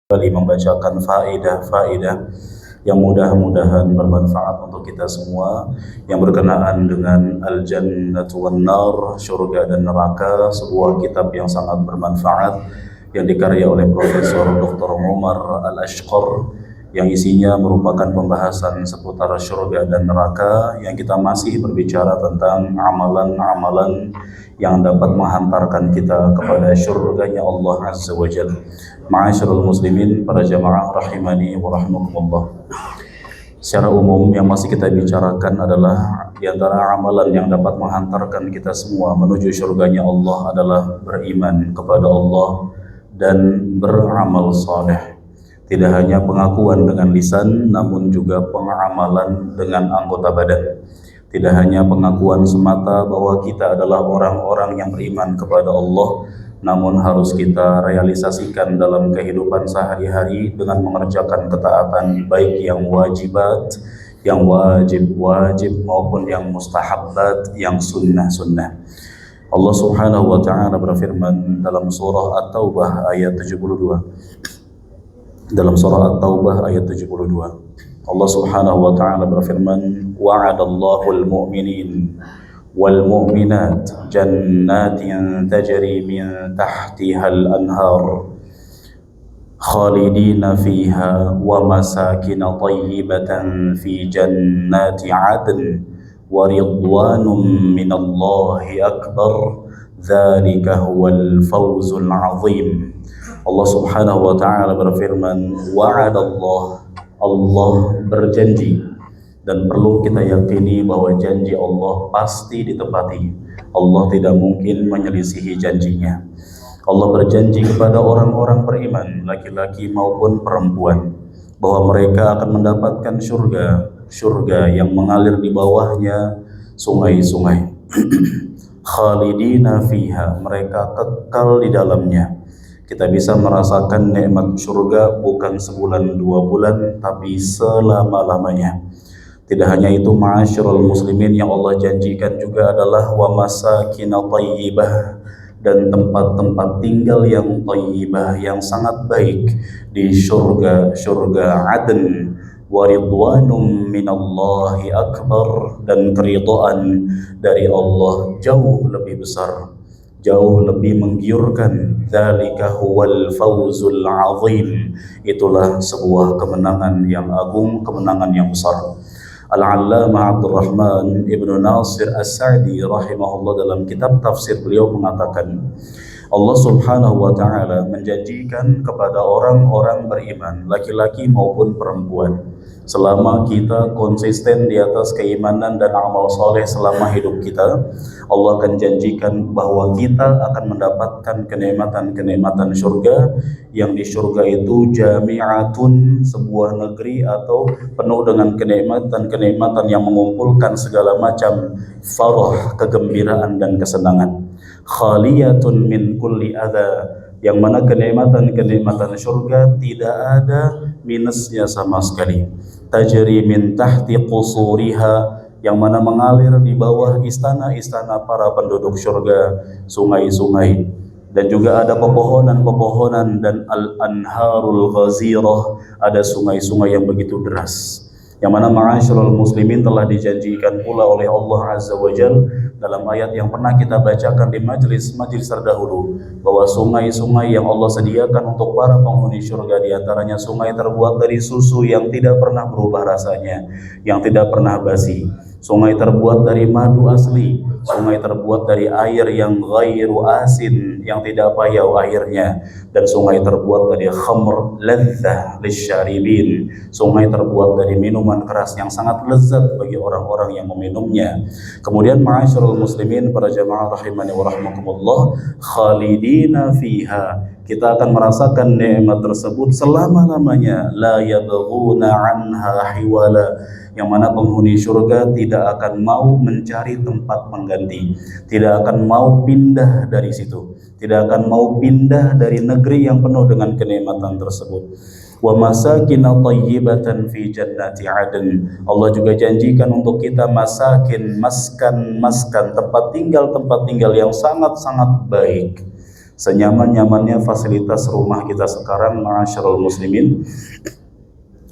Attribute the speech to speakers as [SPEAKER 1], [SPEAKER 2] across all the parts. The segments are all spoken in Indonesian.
[SPEAKER 1] kembali membacakan faedah-faedah yang mudah-mudahan bermanfaat untuk kita semua, yang berkenaan dengan Al-Jannatu wan Nar, surga dan neraka, sebuah kitab yang sangat bermanfaat yang dikarya oleh Profesor Dr. Umar Al-Ashqar, yang isinya merupakan pembahasan seputar surga dan neraka, yang kita masih berbicara tentang amalan-amalan yang dapat menghantarkan kita kepada surganya Allah Azza wa Jalla. Ma'asyiral muslimin, para jamaah rahimani wa rahmakumullah. Secara umum yang masih kita bicarakan adalah di antara amalan yang dapat menghantarkan kita semua menuju surganya Allah adalah beriman kepada Allah dan beramal saleh. Tidak hanya pengakuan dengan lisan, namun juga pengamalan dengan anggota badan. Tidak hanya pengakuan semata bahwa kita adalah orang-orang yang beriman kepada Allah, namun harus kita realisasikan dalam kehidupan sehari-hari dengan mengerjakan ketaatan, baik yang wajibat, yang wajib-wajib, maupun yang mustahabbat, yang sunnah-sunnah. Allah Subhanahu wa ta'ala berfirman dalam surah At-Taubah ayat 72. Dalam surah At-Taubah ayat 72. Allah Subhanahu wa ta'ala berfirman, wa'adallahu al-mu'minin wal mu'minat jannatin tajri min tahtiha al-anhar khalidina fiha wa masakin tayyibatan fi jannati 'adn wa ridwanun minallahi akbar dzalika huwal fawzul 'azim. Allah Subhanahu wa ta'ala berfirman, wa'adallah, Allah berjanji, dan perlu kita yakini bahwa janji Allah pasti ditepati. Allah tidak mungkin menyelisihi janjinya. Allah berjanji kepada orang-orang beriman, laki-laki maupun perempuan, bahwa mereka akan mendapatkan surga yang mengalir di bawahnya sungai-sungai. Khalidina fiha, mereka kekal di dalamnya. Kita bisa merasakan nikmat surga bukan sebulan 2 bulan, tapi selama-lamanya. Tidak hanya itu, ma'asyiral muslimin, yang Allah janjikan juga adalah wa masakin tayyibah, dan tempat-tempat tinggal yang tayyibah, yang sangat baik di surga Aden. Wa ridwanum minallahi akbar, dan keridhaan dari Allah jauh lebih besar, jauh lebih menggiurkan. Dzalika huwal fawzul 'azim, itulah sebuah kemenangan yang agung, kemenangan yang besar. Al-Allamah Abdurrahman Ibnu Nasir As-Sa'di rahimahullah dalam kitab tafsir beliau mengatakan, Allah Subhanahu wa ta'ala menjanjikan kepada orang-orang beriman, laki-laki maupun perempuan, selama kita konsisten di atas keimanan dan amal soleh selama hidup kita, Allah akan janjikan bahwa kita akan mendapatkan kenikmatan-kenikmatan surga, yang di surga itu jami'atun, sebuah negeri atau penuh dengan kenikmatan-kenikmatan yang mengumpulkan segala macam farah, kegembiraan dan kesenangan. Khaliyatun min kulli adha, yang mana kenikmatan-kenikmatan surga tidak ada minusnya sama sekali. Tajri min tahti qusuriha, yang mana mengalir di bawah istana-istana para penduduk surga sungai-sungai, dan juga ada pepohonan-pepohonan, dan al-anharul ghazirah, ada sungai-sungai yang begitu deras, yang mana ma'asyiral muslimin telah dijanjikan pula oleh Allah Azza wa Jalla dalam ayat yang pernah kita bacakan di majelis terdahulu, bahwa sungai-sungai yang Allah sediakan untuk para penghuni surga, diantaranya sungai terbuat dari susu yang tidak pernah berubah rasanya, yang tidak pernah basi, sungai terbuat dari madu asli, sungai terbuat dari air yang ghairu asin, yang tidak payau airnya, dan sungai terbuat dari khamr ladzah lisyaribin, sungai terbuat dari minuman keras yang sangat lezat bagi orang-orang yang meminumnya. Kemudian ma'asyiral muslimin, para jamaah rahimani wa rahmakumullah, khalidina fiha, kita akan merasakan nikmat tersebut selama-lamanya, la yabghuna anha hiwala, yang mana penghuni surga tidak akan mau mencari tempat pengganti, tidak akan mau pindah dari situ, tidak akan mau pindah dari negeri yang penuh dengan kenikmatan tersebut. Wa masakin tayyibatan fi jannati 'adn, Allah juga janjikan untuk kita maskin, maskan, tempat tinggal yang sangat-sangat baik, Senyaman-nyamannya fasilitas rumah kita sekarang, ma'asyiral muslimin,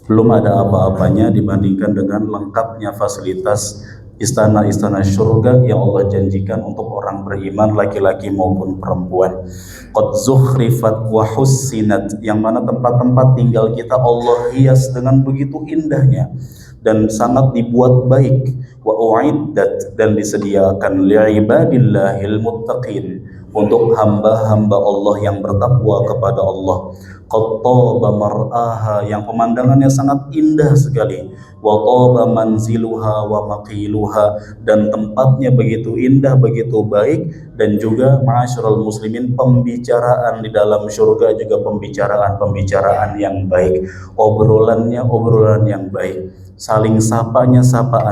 [SPEAKER 1] belum ada apa-apanya dibandingkan dengan lengkapnya fasilitas istana-istana surga yang Allah janjikan untuk orang beriman laki-laki maupun perempuan. Qad zukhrifat wa hussinat, yang mana tempat-tempat tinggal kita Allah hias dengan begitu indahnya dan sangat dibuat baik. Wa uiddat, dan disediakan li'ibadillahil muttaqin, untuk hamba-hamba Allah yang bertakwa kepada Allah. Qattaba mar'aha, yang pemandangannya sangat indah sekali. Wa taba manziluha wa maqiluha, dan tempatnya begitu indah, begitu baik. Dan juga ma'asyiral muslimin, pembicaraan di dalam surga juga pembicaraan yang baik, obrolannya obrolan yang baik, saling sapaan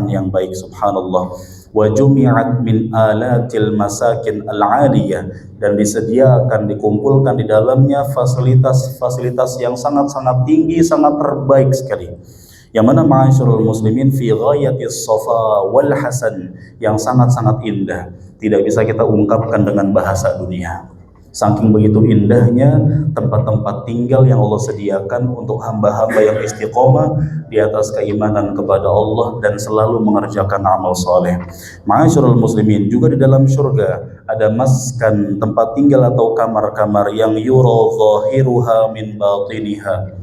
[SPEAKER 1] yang baik. Subhanallah. Wa jumi'at min alatil masakin al-aliyah, dan disediakan, dikumpulkan di dalamnya fasilitas-fasilitas yang sangat-sangat tinggi, sangat terbaik sekali, yang mana ma'asyiral muslimin fi ghayatis safa wal hasan, yang sangat-sangat indah, tidak bisa kita ungkapkan dengan bahasa dunia. Saking begitu indahnya tempat-tempat tinggal yang Allah sediakan untuk hamba-hamba yang istiqomah di atas keimanan kepada Allah dan selalu mengerjakan amal soleh. Ma'asyiral muslimin, juga di dalam surga ada maskan, tempat tinggal atau kamar-kamar yang yura zahiruha min batiniha,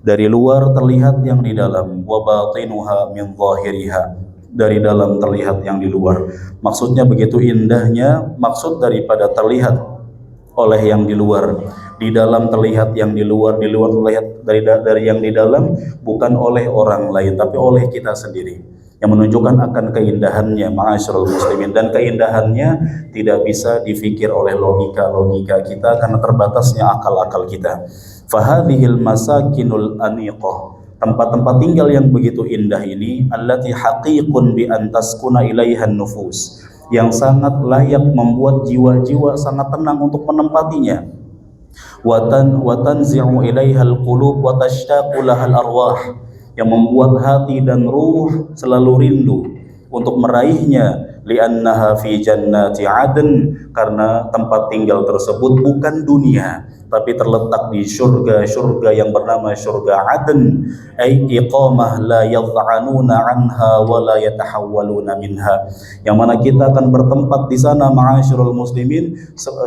[SPEAKER 1] dari luar terlihat yang di dalam, wa batinuha min zahiriha, dari dalam terlihat yang di luar. Maksudnya begitu indahnya, maksud daripada terlihat oleh yang di luar, di dalam terlihat yang di luar terlihat dari yang di dalam, bukan oleh orang lain tapi oleh kita sendiri, yang menunjukkan akan keindahannya ma'asyiral muslimin. Dan keindahannya tidak bisa difikir oleh logika kita karena terbatasnya akal-akal kita. Fahadhil masakinul aniqah, tempat-tempat tinggal yang begitu indah ini, allati haqiqun bi antaskuna ilaihan nufus, yang sangat layak membuat jiwa-jiwa sangat tenang untuk menempatinya. Watanzi'u ilaihal qulub wa tashtaqu lahal arwah, yang membuat hati dan ruh selalu rindu untuk meraihnya. Li'annaha fi jannati adn, karena tempat tinggal tersebut bukan dunia tapi terletak di surga yang bernama surga Adn, ay iqamah la yad'anuna anha wa la yatahawwaluna minha, yang mana kita akan bertempat di sana ma'asyiral muslimin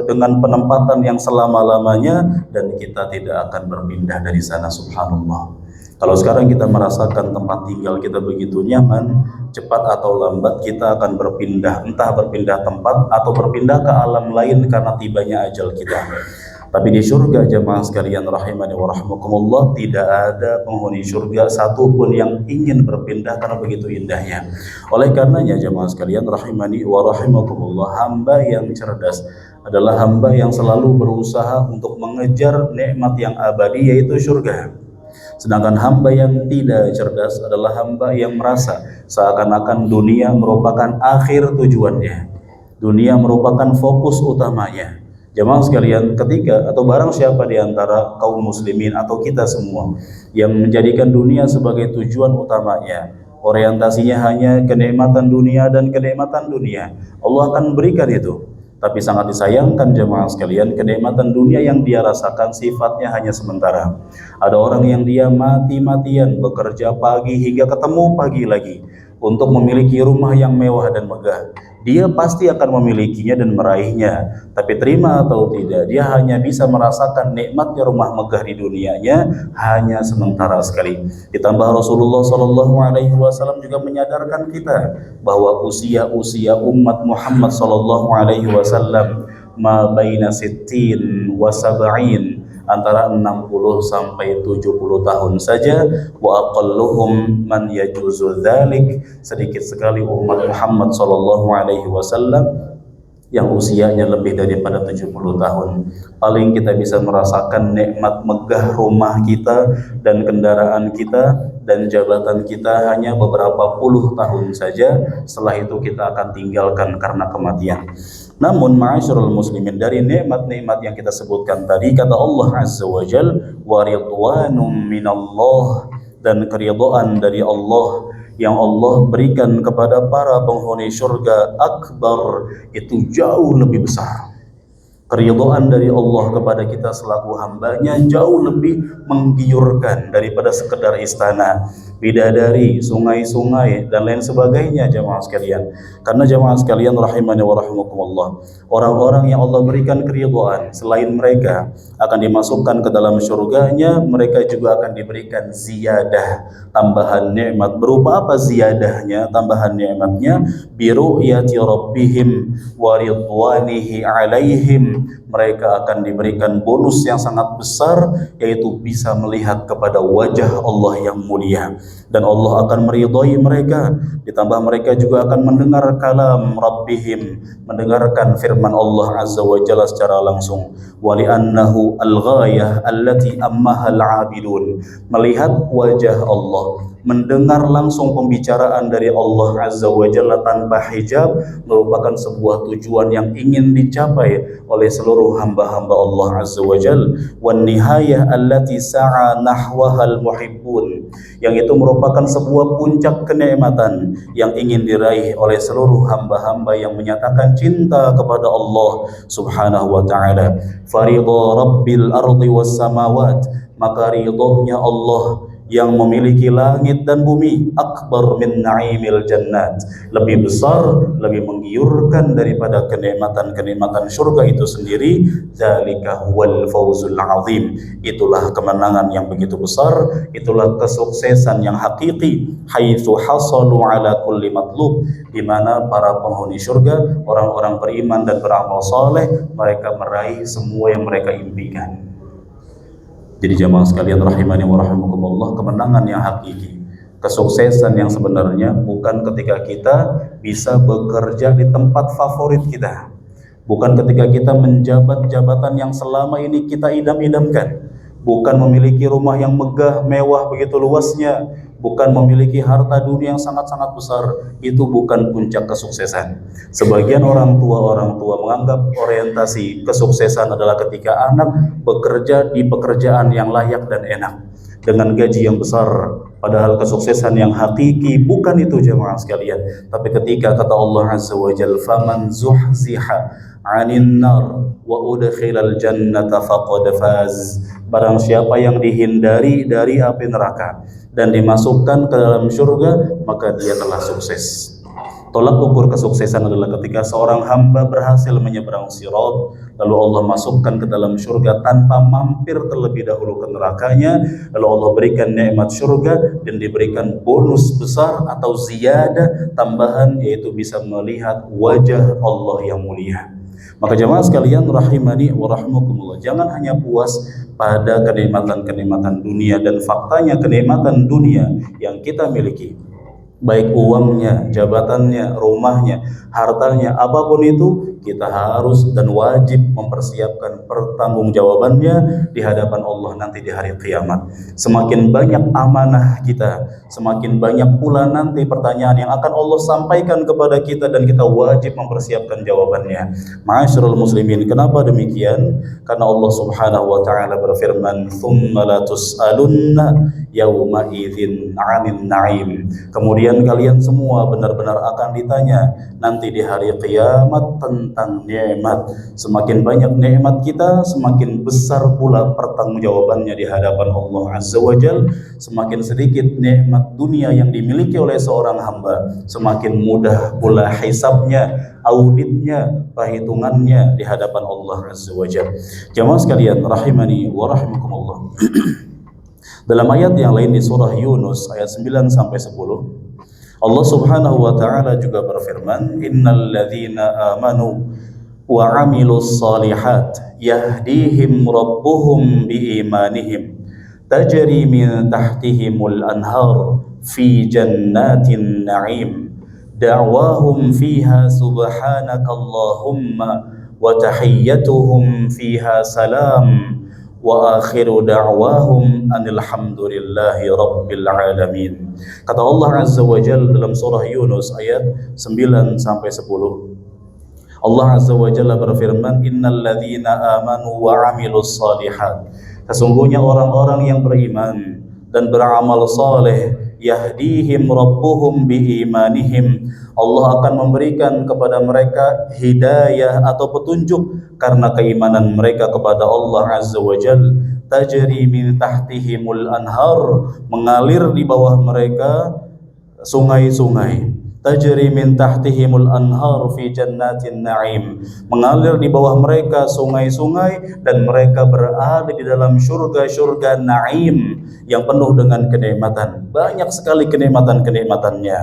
[SPEAKER 1] dengan penempatan yang selama-lamanya, dan kita tidak akan berpindah dari sana. Subhanallah. Kalau sekarang kita merasakan tempat tinggal kita begitu nyaman, cepat atau lambat kita akan berpindah, entah berpindah tempat atau berpindah ke alam lain karena tibanya ajal kita. Tapi di surga, jamaah sekalian rahimani wa rahmakumullah, tidak ada penghuni surga satupun yang ingin berpindah karena begitu indahnya. Oleh karenanya jamaah sekalian rahimani wa rahimakumullah, hamba yang cerdas adalah hamba yang selalu berusaha untuk mengejar nikmat yang abadi, yaitu surga. Sedangkan hamba yang tidak cerdas adalah hamba yang merasa seakan-akan dunia merupakan akhir tujuannya, dunia merupakan fokus utamanya. Jamaah sekalian, ketika atau barang siapa di antara kaum muslimin atau kita semua yang menjadikan dunia sebagai tujuan utamanya, orientasinya hanya kenikmatan dunia dan kenikmatan dunia, Allah akan berikan itu. Tapi sangat disayangkan jemaah sekalian, kenikmatan dunia yang dia rasakan sifatnya hanya sementara. Ada orang yang dia mati-matian bekerja pagi hingga ketemu pagi lagi untuk memiliki rumah yang mewah dan megah. Dia pasti akan memilikinya dan meraihnya, tapi terima atau tidak, dia hanya bisa merasakan nikmatnya rumah megah di dunianya hanya sementara sekali. Ditambah Rasulullah SAW juga menyadarkan kita bahwa usia umat Muhammad SAW ma baina sittin wa sab'in, antara 60 sampai 70 tahun saja. Wa aqalluhum man yajuzu dzalik, sedikit sekali umat Muhammad SAW yang usianya lebih daripada 70 tahun. Paling kita bisa merasakan nikmat megah rumah kita dan kendaraan kita dan jabatan kita hanya beberapa puluh tahun saja. Setelah itu kita akan tinggalkan karena kematian. Namun ma'asyiral muslimin, dari nikmat-nikmat yang kita sebutkan tadi, kata Allah Azza wa Jal, wa ridwanum minallah, dan keridhaan dari Allah yang Allah berikan kepada para penghuni surga akbar, itu jauh lebih besar. Keridhaan dari Allah kepada kita selaku hambanya jauh lebih menggiurkan daripada sekedar istana, bidadari, sungai-sungai dan lain sebagainya jamaah sekalian. Karena jamaah sekalian rahimani wa rahimakumullah, orang-orang yang Allah berikan keridhaan selain mereka akan dimasukkan ke dalam surganya, mereka juga akan diberikan ziyadah, tambahan nikmat. Berupa apa ziyadahnya, tambahan nikmatnya? Biru'yati rabbihim wa ridwanihi alaihim. Mereka akan diberikan bonus yang sangat besar, yaitu bisa melihat kepada wajah Allah yang mulia, dan Allah akan meridhai mereka. Ditambah mereka juga akan mendengar kalam Rabbihim, mendengarkan firman Allah Azza wa Jalla secara langsung. Wali'annahu al-ghayah allati ammahal abidun. Melihat wajah Allah, mendengar langsung pembicaraan dari Allah Azza wa Jalla tanpa hijab merupakan sebuah tujuan yang ingin dicapai oleh seluruh hamba-hamba Allah Azza wa Jalla. Wan nihayah allati sa'a nahwahal muhibbun, yang itu merupakan sebuah puncak kenikmatan yang ingin diraih oleh seluruh hamba-hamba yang menyatakan cinta kepada Allah Subhanahu wa taala. Faridha rabbil ardi was samawat, maka ridhonya Allah yang memiliki langit dan bumi, akbar min na'imil jannat, lebih besar, lebih menggiurkan daripada kenikmatan-kenikmatan surga itu sendiri. Dzalika huwal fawzul azim, itulah kemenangan yang begitu besar, itulah kesuksesan yang hakiki. Haitsu hasalu ala kulli matlub, di mana para penghuni surga, orang-orang beriman dan beramal saleh, mereka meraih semua yang mereka impikan. Jadi jamaah sekalian rahimani wa rahimakumullah, kemenangan yang hakiki, kesuksesan yang sebenarnya bukan ketika kita bisa bekerja di tempat favorit kita, bukan ketika kita menjabat jabatan yang selama ini kita idam-idamkan, bukan memiliki rumah yang megah, mewah begitu luasnya, bukan memiliki harta dunia yang sangat-sangat besar. Itu bukan puncak kesuksesan. Sebagian orang tua menganggap orientasi kesuksesan adalah ketika anak bekerja di pekerjaan yang layak dan enak dengan gaji yang besar. Padahal kesuksesan yang hakiki bukan itu jemaah sekalian, tapi ketika kata Allah Azza wa Jalla, faman zuhziha 'anil nar wa udkhilal jannata faqad faz. Barang siapa yang dihindari dari api neraka dan dimasukkan ke dalam surga, maka dia telah sukses. Tolak ukur kesuksesan adalah ketika seorang hamba berhasil menyeberang sirat, lalu Allah masukkan ke dalam surga tanpa mampir terlebih dahulu ke nerakanya, lalu Allah berikan nikmat surga dan diberikan bonus besar atau ziyadah tambahan, yaitu bisa melihat wajah Allah yang mulia. Maka jemaah sekalian rahimani wa rahimakumullah, jangan hanya puas pada kenikmatan-kenikmatan dunia, dan faktanya kenikmatan dunia yang kita miliki, baik uangnya, jabatannya, rumahnya, hartanya, apapun itu, kita harus dan wajib mempersiapkan pertanggungjawabannya di hadapan Allah nanti di hari kiamat. Semakin banyak amanah kita, semakin banyak pula nanti pertanyaan yang akan Allah sampaikan kepada kita, dan kita wajib mempersiapkan jawabannya. Ma'asyiral muslimin, kenapa demikian? Karena Allah Subhanahu wa taala berfirman, "Tsumma la tus'alunna yauma idzin 'anil na'im." Kemudian kalian semua benar-benar akan ditanya nanti di hari kiamat tentang nikmat. Semakin banyak nikmat kita, semakin besar pula pertanggungjawabannya di hadapan Allah Azza wa Jalla. Semakin sedikit nikmat dunia yang dimiliki oleh seorang hamba, semakin mudah pula hisabnya, auditnya, perhitungannya di hadapan Allah Azza wa Jalla. Jamaah sekalian rahimani wa rahimakumullah. Dalam ayat yang lain di surah Yunus ayat 9 sampai 10, Allah Subhanahu wa taala juga berfirman, "Innal ladzina amanu wa 'amilus shalihat yahdihim rabbuhum biimanihim tajri min tahtihimul anhar fi jannatin na'im da'wahum fiha subhanakallahumma wa tahiyyatuhum fiha salam wa akhiru da'wahum anilhamdulillahi rabbil alamin." Kata Allah Azza wa Jalla dalam surah Yunus ayat 9 sampai 10. Allah Azza wa Jalla berfirman, "Innal ladzina amanu wa 'amilus shalihat." Sesungguhnya orang-orang yang beriman dan beramal saleh yahdihim rabbuhum biimanihim. Allah akan memberikan kepada mereka hidayah atau petunjuk karena keimanan mereka kepada Allah Azza wa Jal. Tajri min tahtihimul anhar, mengalir di bawah mereka sungai-sungai. Tajri min tahtihimul anhar fi jannatin na'im, mengalir di bawah mereka sungai-sungai dan mereka berada di dalam surga-surga na'im yang penuh dengan kenikmatan. Banyak sekali kenikmatan-kenikmatannya.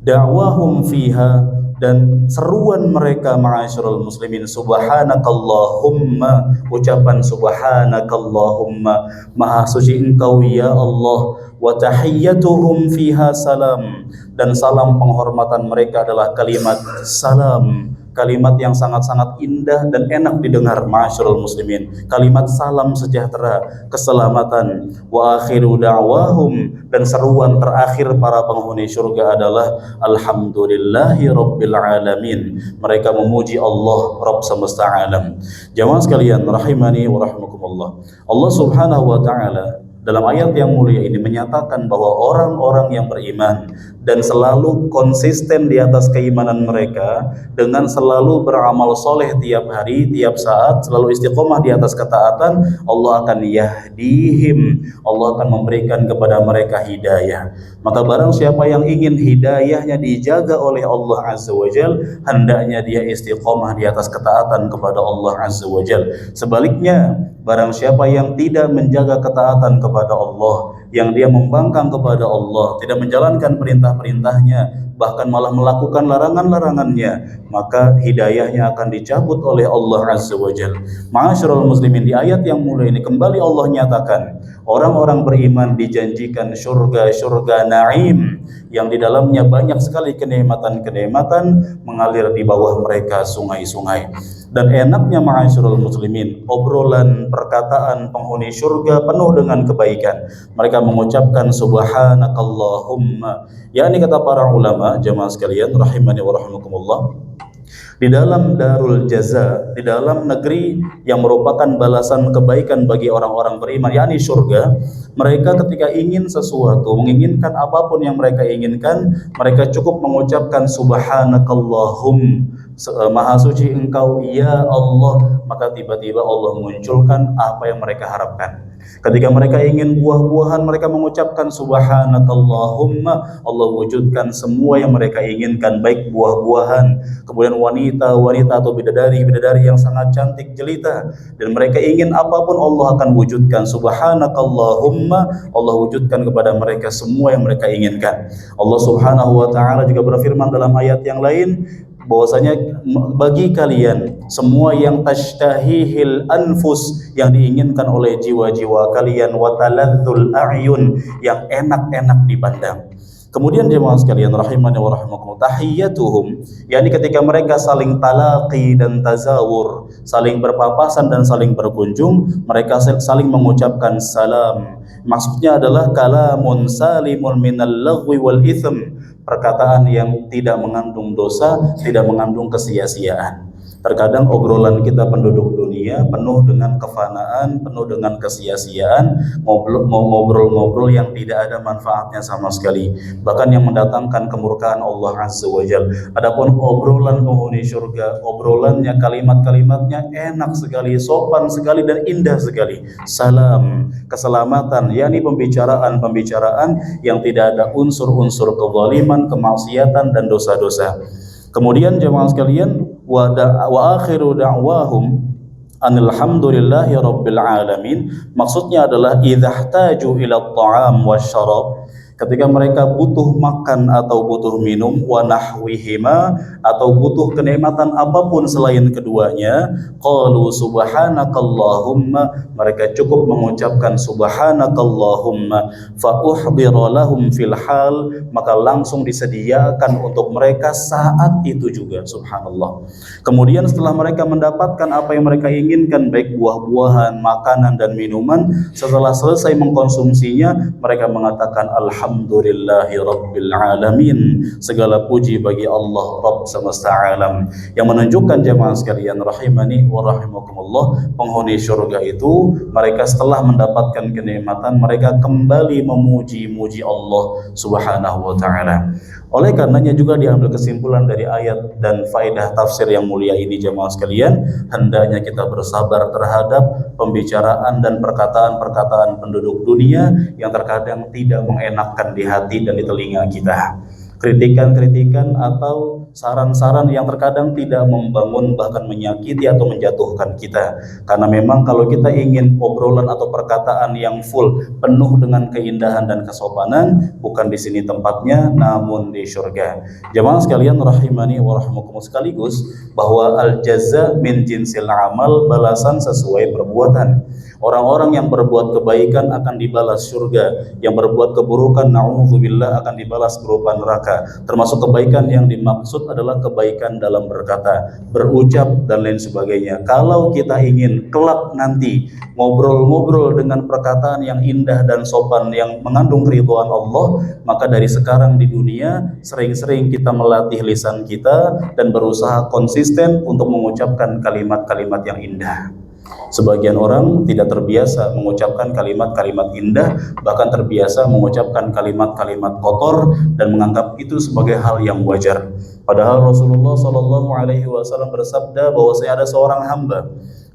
[SPEAKER 1] Da'wahum fiha, dan seruan mereka ma'asyiral muslimin, subhanakallahumma, ucapan subhanakallahumma, maha suci engkau ya Allah, wa tahiyyatuhum fiha salam, dan salam penghormatan mereka adalah kalimat salam, kalimat yang sangat-sangat indah dan enak didengar ma'asyiral muslimin, kalimat salam sejahtera, keselamatan. Wa akhiru da'wahum, dan seruan terakhir para penghuni surga adalah alhamdulillahi rabbil alamin, mereka memuji Allah Rabb semesta alam. Jamaah sekalian rahimani wa rahimakumullah, Allah Subhanahu wa taala dalam ayat yang mulia ini menyatakan bahwa orang-orang yang beriman dan selalu konsisten di atas keimanan mereka dengan selalu beramal soleh tiap hari, tiap saat, selalu istiqomah di atas ketaatan, Allah akan yahdihim, Allah akan memberikan kepada mereka hidayah. Maka barang siapa yang ingin hidayahnya dijaga oleh Allah Azza wa Jal, hendaknya dia istiqomah di atas ketaatan kepada Allah Azza wa Jal. Sebaliknya, barang siapa yang tidak menjaga ketaatan kepada Allah, yang dia membangkang kepada Allah, tidak menjalankan perintah-perintahnya, bahkan malah melakukan larangan-larangannya, maka hidayahnya akan dicabut oleh Allah Azza wa Jalla. Ma'asyiral muslimin, di ayat yang mulia ini kembali Allah nyatakan orang-orang beriman dijanjikan surga-surga na'im yang di dalamnya banyak sekali kenikmatan-kenikmatan, mengalir di bawah mereka sungai-sungai. Dan enaknya ma'asyiral muslimin, obrolan perkataan penghuni surga penuh dengan kebaikan. Mereka mengucapkan subhanakallahumma. Yakni kata para ulama, jamaah sekalian rahimani wa rahimakumullah, di dalam darul jaza, di dalam negeri yang merupakan balasan kebaikan bagi orang-orang beriman, yakni surga, mereka ketika ingin sesuatu, menginginkan apapun yang mereka inginkan, mereka cukup mengucapkan subhanakallahum, maha suci engkau ya Allah, maka tiba-tiba Allah munculkan apa yang mereka harapkan. Ketika mereka ingin buah-buahan, mereka mengucapkan subhanakallahumma, Allah wujudkan semua yang mereka inginkan, baik buah-buahan, kemudian wanita-wanita atau bidadari-bidadari yang sangat cantik jelita, dan mereka ingin apapun Allah akan wujudkan. Subhanakallahumma, Allah wujudkan kepada mereka semua yang mereka inginkan. Allah Subhanahu wa taala juga berfirman dalam ayat yang lain bahwasanya bagi kalian semua yang tashtahihil anfus, yang diinginkan oleh jiwa-jiwa kalian, wa taladzul a'yun, yang enak-enak dipandang. Kemudian jemaah sekalian rahimani wa rahimakumullah, tahiyyatuhum, yakni ketika mereka saling talaqi dan tazawur, saling berpapasan dan saling berkunjung, mereka saling mengucapkan salam. Maksudnya adalah kalamun salimun minal laghwi wal itsm, perkataan yang tidak mengandung dosa, tidak mengandung kesia-siaan. Terkadang obrolan kita penduduk dunia penuh dengan kefanaan, penuh dengan kesia-siaan, ngobrol-ngobrol yang tidak ada manfaatnya sama sekali, bahkan yang mendatangkan kemurkaan Allah Azza wa Jalla. Adapun obrolan penghuni surga, obrolannya, kalimat-kalimatnya enak sekali, sopan sekali dan indah sekali. Salam, keselamatan, yakni pembicaraan-pembicaraan yang tidak ada unsur-unsur kezaliman, kemaksiatan dan dosa-dosa. Kemudian jemaah sekalian, wa akhiru da'wahum alhamdulillahi rabbil alamin, maksudnya adalah idzahtaju ila ta'am wasyarab, ketika mereka butuh makan atau butuh minum, wa nahwihima, atau butuh kenikmatan apapun selain keduanya, qalu subhanakallahumma, mereka cukup mengucapkan subhanakallahumma, fa uhdira lahum fil hal, maka langsung disediakan untuk mereka saat itu juga, subhanallah. Kemudian setelah mereka mendapatkan apa yang mereka inginkan, baik buah-buahan, makanan dan minuman, setelah selesai mengkonsumsinya, mereka mengatakan alhamdulillah, Alhamdulillahi Rabbil Alamin. Segala puji bagi Allah Rabb semesta alam. Yang menunjukkan jemaah sekalian rahimani wa rahimakumullah, penghuni surga itu mereka setelah mendapatkan kenikmatan mereka kembali memuji-muji Allah Subhanahu wa taala. Oleh karenanya juga diambil kesimpulan dari ayat dan faedah tafsir yang mulia ini jemaah sekalian, hendaknya kita bersabar terhadap pembicaraan dan perkataan-perkataan penduduk dunia yang terkadang tidak mengenakkan di hati dan di telinga kita. Kritikan-kritikan atau saran-saran yang terkadang tidak membangun bahkan menyakiti atau menjatuhkan kita. Karena memang kalau kita ingin obrolan atau perkataan yang full penuh dengan keindahan dan kesopanan, bukan di sini tempatnya namun di surga. Jemaah sekalian rahimani wa rahimakumullah, sekaligus bahwa al jaza min jinsil amal, balasan sesuai perbuatan. Orang-orang yang berbuat kebaikan akan dibalas surga, yang berbuat keburukan na'udzubillah akan dibalas berupa neraka. Termasuk kebaikan yang dimaksud adalah kebaikan dalam berkata, berucap dan lain sebagainya. Kalau kita ingin kelak nanti ngobrol-ngobrol dengan perkataan yang indah dan sopan yang mengandung keridhaan Allah, maka dari sekarang di dunia sering-sering kita melatih lisan kita dan berusaha konsisten untuk mengucapkan kalimat-kalimat yang indah. Sebagian orang tidak terbiasa mengucapkan kalimat-kalimat indah, bahkan terbiasa mengucapkan kalimat-kalimat kotor dan menganggap itu sebagai hal yang wajar. Padahal Rasulullah Shallallahu Alaihi Wasallam bersabda bahwa ada seorang hamba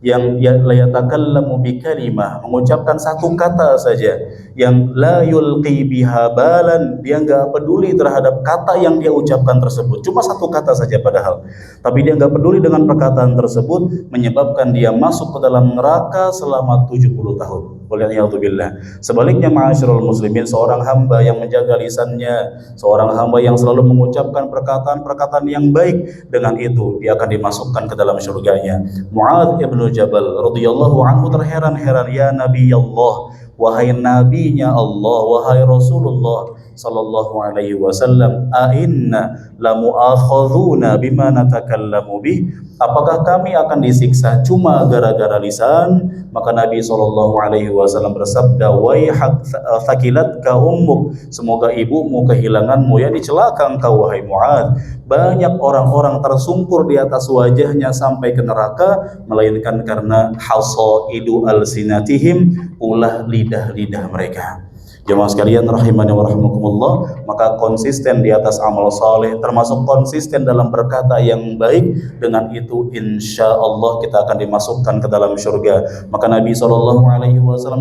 [SPEAKER 1] yang layatakallamu bikalimah, mengucapkan satu kata saja, yang la yulqi biha balan, dia nggak peduli terhadap kata yang dia ucapkan tersebut, cuma satu kata saja padahal, tapi dia nggak peduli dengan perkataan tersebut, menyebabkan dia masuk ke dalam neraka selama 70 tahun. Waliyadzubillah. Sebaliknya ma'asyiral muslimin, seorang hamba yang menjaga lisannya, seorang hamba yang selalu mengucapkan perkataan-perkataan yang baik, dengan itu dia akan dimasukkan ke dalam surganya. Mu'adz ibnu Jabal radhiyallahu anhu terheran-heran, ya Nabi Allah, wahai nabinya Allah, wahai Rasulullah sallallahu alaihi wasallam, ainna lamu'akhadzuna bima natakallamu bih, apakah kami akan disiksa cuma gara-gara lisan? Maka Nabi sallallahu alaihi wasallam bersabda, waihak thakilatka ummuk, semoga ibumu kehilanganmu, yakni celaka engkau wahai Mu'adz. Banyak orang-orang tersungkur di atas wajahnya sampai ke neraka, melainkan karena hasaidu alsinatihim, ulah lidah-lidah mereka. Jemaah sekalian rahimani wa rahimakumullah, maka konsisten di atas amal saleh, termasuk konsisten dalam berkata yang baik, dengan itu insya Allah kita akan dimasukkan ke dalam surga. Maka Nabi SAW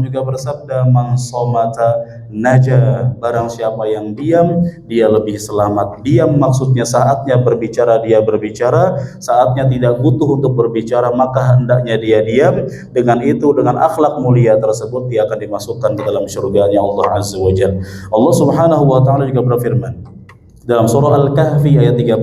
[SPEAKER 1] juga bersabda, man somata naja, barang siapa yang diam dia lebih selamat. Diam maksudnya saatnya berbicara dia berbicara, saatnya tidak butuh untuk berbicara maka hendaknya dia diam. Dengan itu, dengan akhlak mulia tersebut, dia akan dimasukkan ke dalam surganya Allah Azza wa Jalla. Allah Subhanahu wa taala juga berfirman dalam surah Al-Kahfi ayat 31,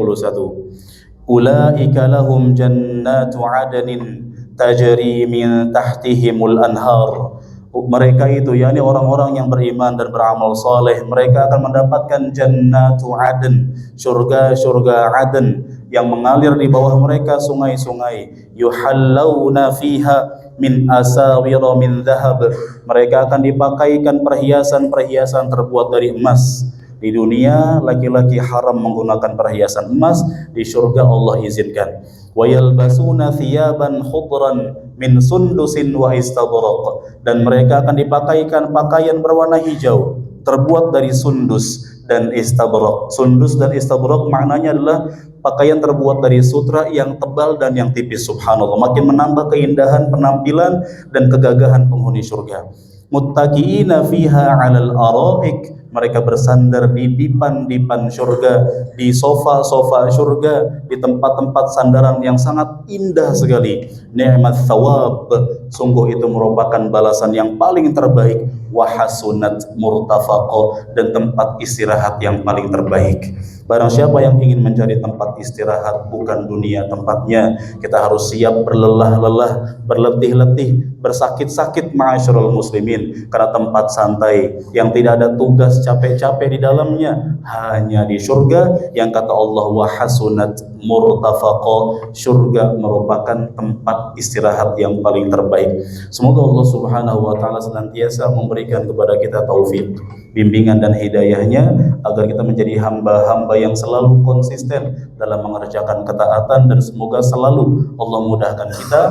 [SPEAKER 1] ulaika lahum jannatu adnin tajri min tahtihimul anhar. Mereka itu, yakni orang-orang yang beriman dan beramal saleh, mereka akan mendapatkan jannatu adn, surga-surga Aden yang mengalir di bawah mereka sungai-sungai. Yuhallawna fiha min asawira min dhahab, mereka akan dipakaikan perhiasan-perhiasan terbuat dari emas. Di dunia laki-laki haram menggunakan perhiasan emas, di surga Allah izinkan. Wa yalbasuna thiyaban khudran min sundusin wa istabraq, dan mereka akan dipakaikan pakaian berwarna hijau terbuat dari sundus dan istabraq. Sundus dan istabraq maknanya adalah pakaian terbuat dari sutra yang tebal dan yang tipis. Subhanallah, makin menambah keindahan penampilan dan kegagahan penghuni surga. Muttaqiina fiha 'alal araik, mereka bersandar di dipan-dipan surga, di sofa-sofa surga, di tempat-tempat sandaran yang sangat indah sekali. Ni'mat thawab, sungguh itu merupakan balasan yang paling terbaik. Wa hasunat murtafaqah, dan tempat istirahat yang paling terbaik. Barang siapa yang ingin mencari tempat istirahat bukan dunia tempatnya, kita harus siap berlelah-lelah, berletih-letih, bersakit-sakit ma'asyiral muslimin, karena tempat santai yang tidak ada tugas capek-capek di dalamnya hanya di surga yang kata Allah wa hasunat murtafaqah, surga merupakan tempat istirahat yang paling terbaik. Semoga Allah Subhanahu wa taala senantiasa memberikan kepada kita taufik bimbingan dan hidayahnya, agar kita menjadi hamba-hamba yang selalu konsisten dalam mengerjakan ketaatan, dan semoga selalu Allah mudahkan kita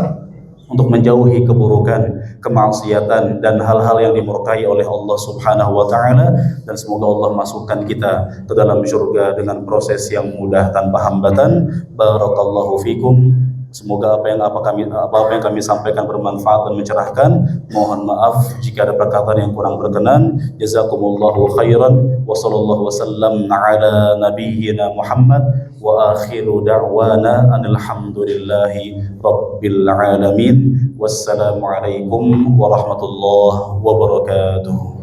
[SPEAKER 1] untuk menjauhi keburukan, kemaksiatan, dan hal-hal yang dimurkai oleh Allah Subhanahu wa taala, dan semoga Allah masukkan kita ke dalam surga dengan proses yang mudah tanpa hambatan. Barakallahu fikum. Semoga apa yang kami sampaikan bermanfaat dan mencerahkan. Mohon maaf jika ada perkataan yang kurang berkenan. Jazakumullahu khairan wa sallallahu wasallam ala nabiyyina Muhammad wa akhiru da'wana alhamdulillahi rabbil alamin. Wassalamualaikum warahmatullahi wabarakatuh.